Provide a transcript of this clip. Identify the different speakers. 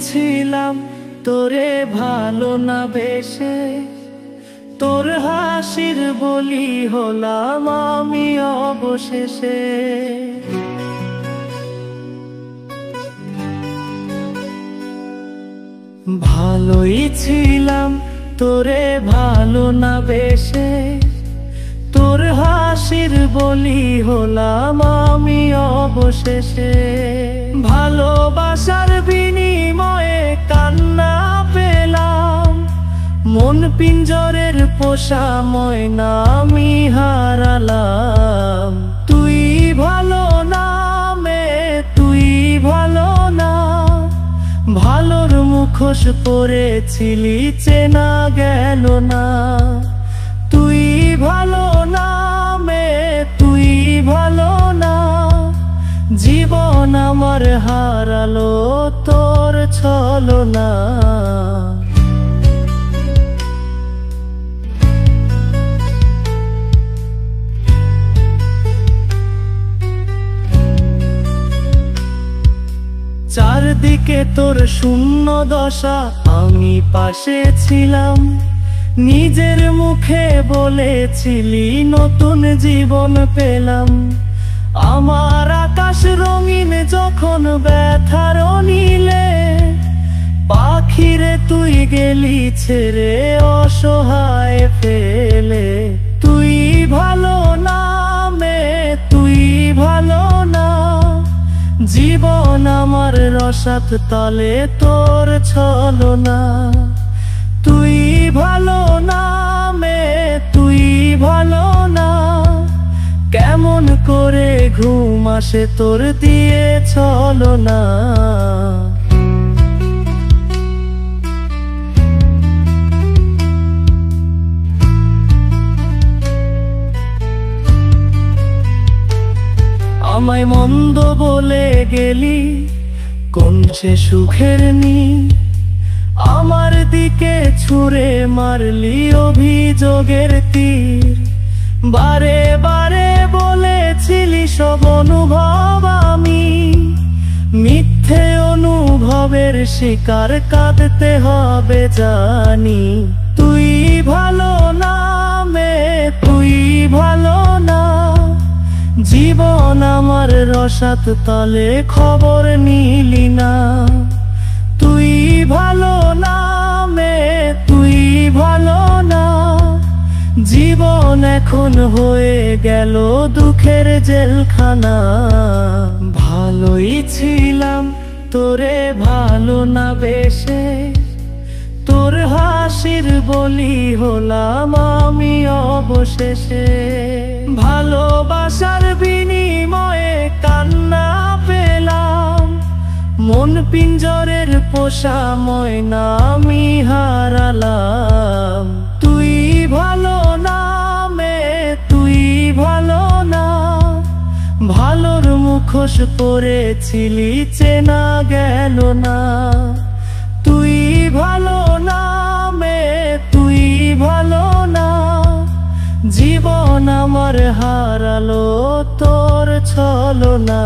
Speaker 1: ছিলাম তোরে ভালো না বেশে, তোর হাসির বলি হলাম আমি অবশেষে। ভালোই ছিলাম তোরে ভালো না বেশে, তোর হাসির বলি হলাম আমি অবশেষে। ভালোবাসার বিনিময়ে কান্না পেলাম, মন পিঞ্জরের পোষা ময়না আমি হারালাম। তুই ভালো না মেয়ে, তুই ভালো না, ভালোর মুখোশ পরেছিলি চেনা গেল না। তুই ভালো না মেয়ে, তুই ভালো না, জীবন আমার হারালো তোর ছলনা। চারদিকে তোর শূন্য দশা, আমি পাশে ছিলাম, নিজের মুখে বলেছিলি নতুন জীবন পেলাম। আমার আকাশ রঙিন যখন ব্যথার নীলে, পাখিরে তুই গেলি ছেড়ে অসহায় ফেলে। তুই ভালো না মেয়ে, তুই ভালো না, জীবন আমার রসাত তলে তোর ছলনা। তুই ভালো না মেয়ে, তুই ভালো না, কেমন করে ঘুম আসে তোর দিয়ে ছলনা। আমায় মন্দ বলে গেলি কোন সে সুখের নি, আমার দিকে ছুঁড়ে মারলি অভিযোগের তীর। বারে বারে বলেছিলি সব অনুভব আমি, মিথ্যে অনুভবের শিকার কাঁদতে হবে জানি। তুই ভালো না মেয়ে, তুই ভালো না, জীবন আমার রসাত তলে খবর নিলি না। তুই ভালো না মেয়ে, তুই ভালো না, জীবন এখন হয়ে গেল দুঃখের জেলখানা। ভালোই ছিলাম তোরে ভালো না বেশে, তোর হাসির বলি হলাম আমি অবশেষে। ভালোবাসার বিনিময়ে কান্না পেলাম, মন পিঞ্জরের পোষা ময়না আমি হারালাম। তুই ভালো না মেয়ে, তুই ভালো না, ভালোর মুখোশ পরেছিলি চেনা গেল না। তুই ভালো না মেয়ে, তুই ভালো না, জীবন আমার হারালো তোর ছলনা।